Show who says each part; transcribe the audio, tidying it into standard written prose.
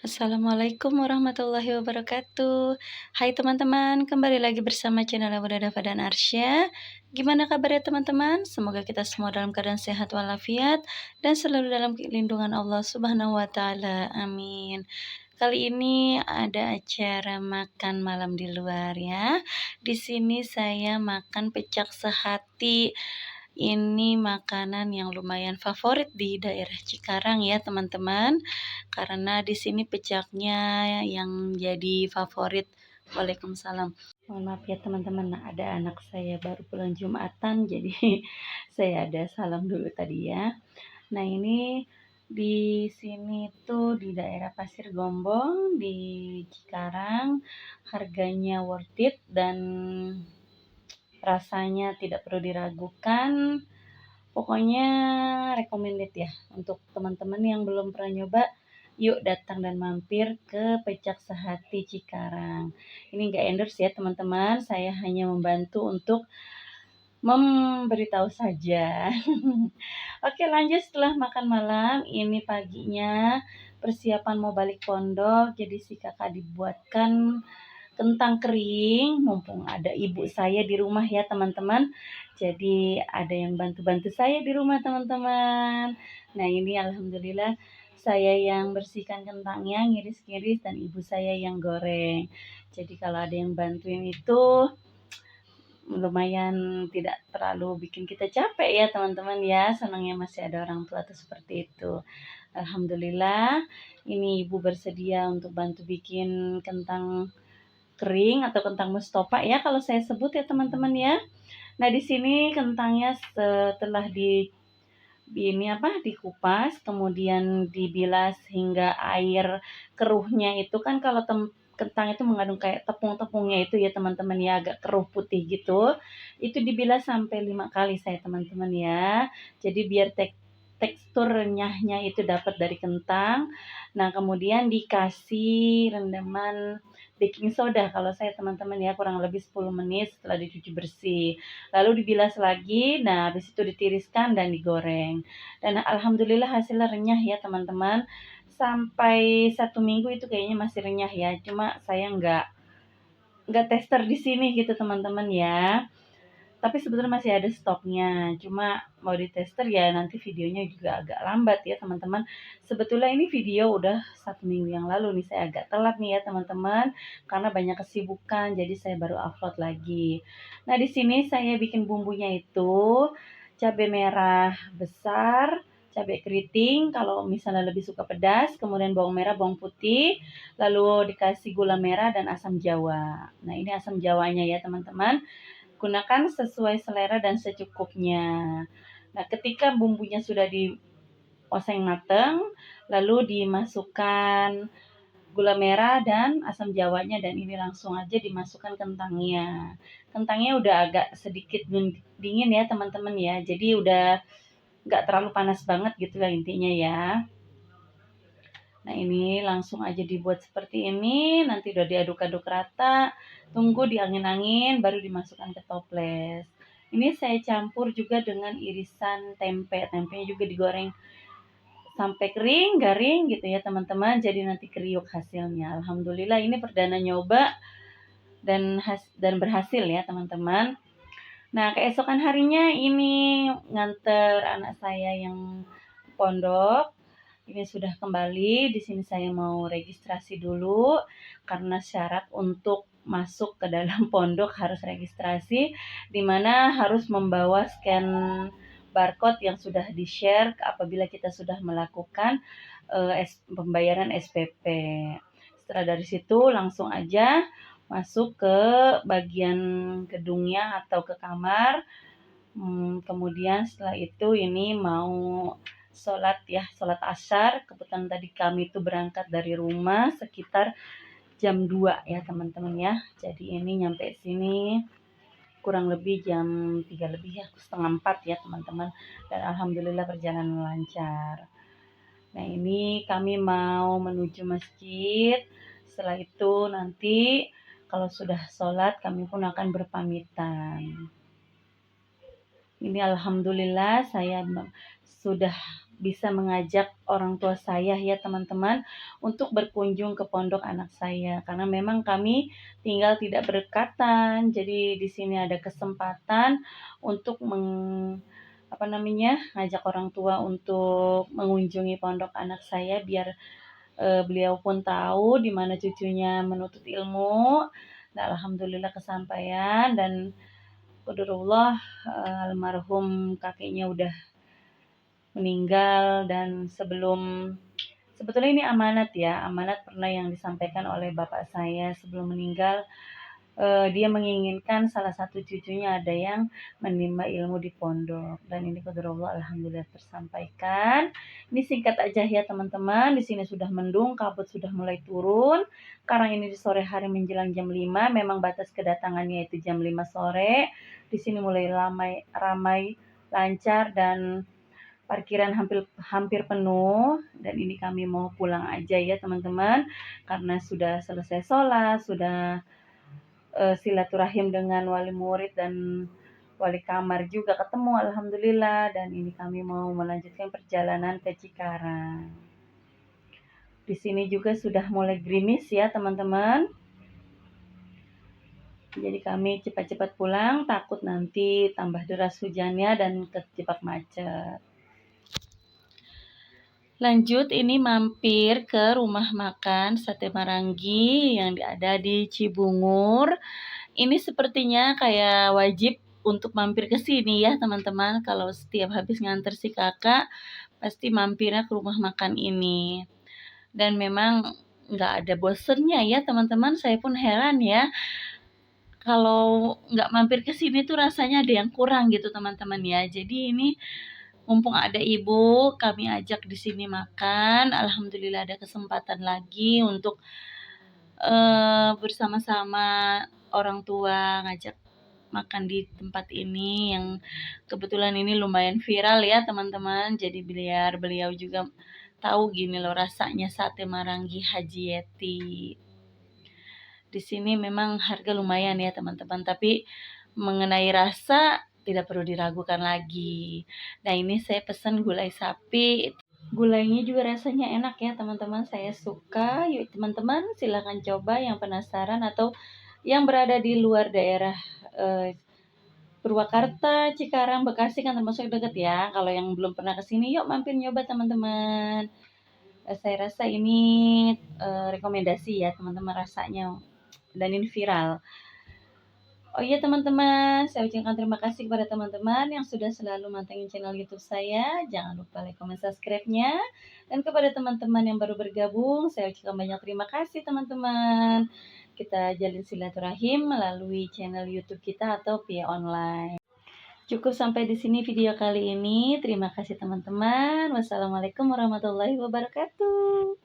Speaker 1: Assalamualaikum warahmatullahi wabarakatuh. Hai teman-teman, kembali lagi bersama channel Bunda Dava dan Arsya. Gimana kabarnya teman-teman? Semoga kita semua dalam keadaan sehat walafiat dan selalu dalam lindungan Allah Subhanahu wa taala. Amin. Kali ini ada acara makan malam di luar ya. Di sini saya makan pecak sehati. Ini makanan yang lumayan favorit di daerah Cikarang ya teman-teman. Karena di sini pecaknya yang jadi favorit. Waalaikumsalam. Mohon maaf ya teman-teman, nah, ada anak saya baru pulang Jumatan, jadi saya ada salam dulu tadi ya. Nah ini di sini tuh di daerah Pasir Gombong di Cikarang, harganya worth it dan rasanya tidak perlu diragukan. Pokoknya recommended ya untuk teman-teman yang belum pernah nyoba. Yuk datang dan mampir ke Pecak Sehati Cikarang. Ini nggak endorse ya teman-teman, saya hanya membantu untuk memberitahu saja. Oke lanjut setelah makan malam, ini paginya persiapan mau balik pondok, jadi si kakak dibuatkan kentang kering, mumpung ada ibu saya di rumah ya teman-teman. Jadi ada yang bantu-bantu saya di rumah teman-teman. Nah ini alhamdulillah saya yang bersihkan kentangnya, ngiris-ngiris, dan ibu saya yang goreng. Jadi kalau ada yang bantuin itu lumayan tidak terlalu bikin kita capek ya teman-teman ya. Senangnya masih ada orang tua tuh seperti itu. Alhamdulillah ini ibu bersedia untuk bantu bikin kentang kering atau kentang mustofa ya kalau saya sebut ya teman-teman ya. Nah di sini kentangnya setelah dikupas kemudian dibilas hingga air keruhnya itu kan kalau kentang itu mengandung kayak tepung-tepungnya itu ya teman-teman ya, agak keruh putih gitu. Itu dibilas sampai 5 kali saya teman-teman ya. Jadi biar tekstur renyahnya itu dapat dari kentang. Nah, kemudian dikasih rendaman baking soda kalau saya teman-teman ya, kurang lebih 10 menit setelah dicuci bersih. Lalu dibilas lagi, nah habis itu ditiriskan dan digoreng. Dan alhamdulillah hasilnya renyah ya teman-teman. Sampai 1 minggu itu kayaknya masih renyah ya. Cuma saya nggak tester di sini gitu teman-teman ya. Tapi sebetulnya masih ada stoknya. Cuma mau ditester ya nanti videonya juga agak lambat ya teman-teman. Sebetulnya ini video udah 1 minggu yang lalu nih. Saya agak telat nih ya teman-teman. Karena banyak kesibukan jadi saya baru upload lagi. Nah di sini saya bikin bumbunya itu cabai merah besar, cabai keriting kalau misalnya lebih suka pedas, kemudian bawang merah, bawang putih, lalu dikasih gula merah dan asam jawa. Nah ini asam jawanya ya teman-teman. Gunakan sesuai selera dan secukupnya. Nah, ketika bumbunya sudah dioseng mateng, lalu dimasukkan gula merah dan asam jawanya dan ini langsung aja dimasukkan kentangnya. Kentangnya udah agak sedikit dingin ya teman-teman ya. Jadi udah nggak terlalu panas banget gitu lah intinya ya. Nah ini langsung aja dibuat seperti ini, nanti udah diaduk-aduk rata, tunggu diangin-angin, baru dimasukkan ke toples. Ini saya campur juga dengan irisan tempe, tempenya juga digoreng sampai kering, garing gitu ya teman-teman, jadi nanti kriuk hasilnya. Alhamdulillah ini perdana nyoba dan berhasil ya teman-teman. Nah keesokan harinya ini nganter anak saya yang pondok. Ini sudah kembali, di sini saya mau registrasi dulu karena syarat untuk masuk ke dalam pondok harus registrasi, di mana harus membawa scan barcode yang sudah di-share apabila kita sudah melakukan pembayaran SPP. Setelah dari situ langsung aja masuk ke bagian gedungnya atau ke kamar. Kemudian setelah itu ini mau sholat ya, sholat asar. Kebetulan tadi kami itu berangkat dari rumah sekitar jam 2 ya teman-teman ya. Jadi ini nyampe sini kurang lebih jam 3 lebih ya, setengah 4 ya teman-teman. Dan alhamdulillah perjalanan lancar. Nah ini kami mau menuju masjid. Setelah itu nanti kalau sudah sholat kami pun akan berpamitan. Ini alhamdulillah saya sudah bisa mengajak orang tua saya ya teman-teman untuk berkunjung ke pondok anak saya karena memang kami tinggal tidak berdekatan. Jadi di sini ada kesempatan untuk ngajak orang tua untuk mengunjungi pondok anak saya biar beliau pun tahu di mana cucunya menuntut ilmu. Nah, alhamdulillah kesampaian dan qadarullah almarhum kakeknya udah meninggal dan sebetulnya ini amanat ya, amanat pernah yang disampaikan oleh bapak saya sebelum meninggal. Dia menginginkan salah satu cucunya ada yang menimba ilmu di pondok dan ini qadarullah alhamdulillah tersampaikan. Ini singkat aja ya teman-teman, di sini sudah mendung, kabut sudah mulai turun. Sekarang ini di sore hari menjelang jam 5, memang batas kedatangannya itu jam 5 sore. Di sini mulai ramai lancar dan parkiran hampir hampir penuh dan ini kami mau pulang aja ya teman-teman karena sudah selesai sholat, sudah silaturahim dengan wali murid dan wali kamar juga ketemu alhamdulillah dan ini kami mau melanjutkan perjalanan ke Cikarang. Di sini juga sudah mulai gerimis ya teman-teman. Jadi kami cepat-cepat pulang takut nanti tambah deras hujannya dan terjebak macet. Lanjut ini mampir ke rumah makan Sate Maranggi yang ada di Cibungur. Ini sepertinya kayak wajib untuk mampir ke sini ya teman-teman. Kalau setiap habis nganter si kakak, pasti mampirnya ke rumah makan ini. Dan memang nggak ada bosennya ya teman-teman. Saya pun heran ya. Kalau nggak mampir ke sini tuh rasanya ada yang kurang gitu teman-teman ya. Jadi ini mumpung ada ibu, kami ajak di sini makan. Alhamdulillah ada kesempatan lagi untuk bersama-sama orang tua ngajak makan di tempat ini yang kebetulan ini lumayan viral ya teman-teman. Jadi biar beliau juga tahu gini loh rasanya sate Maranggi Haji Yeti. Di sini memang harga lumayan ya teman-teman, tapi mengenai rasa tidak perlu diragukan lagi. Nah ini saya pesan gulai sapi. Gulainya juga rasanya enak ya teman-teman, saya suka. Yuk teman-teman silahkan coba yang penasaran atau yang berada di luar daerah Purwakarta, Cikarang, Bekasi kan termasuk dekat ya. Kalau yang belum pernah kesini, yuk mampir nyoba teman-teman. Saya rasa ini rekomendasi ya teman-teman rasanya dan ini viral. Oh iya teman-teman, saya ucapkan terima kasih kepada teman-teman yang sudah selalu mantengin channel YouTube saya. Jangan lupa like, comment, subscribe-nya. Dan kepada teman-teman yang baru bergabung, saya ucapkan banyak terima kasih teman-teman. Kita jalin silaturahim melalui channel YouTube kita atau via online. Cukup sampai di sini video kali ini. Terima kasih teman-teman. Wassalamualaikum warahmatullahi wabarakatuh.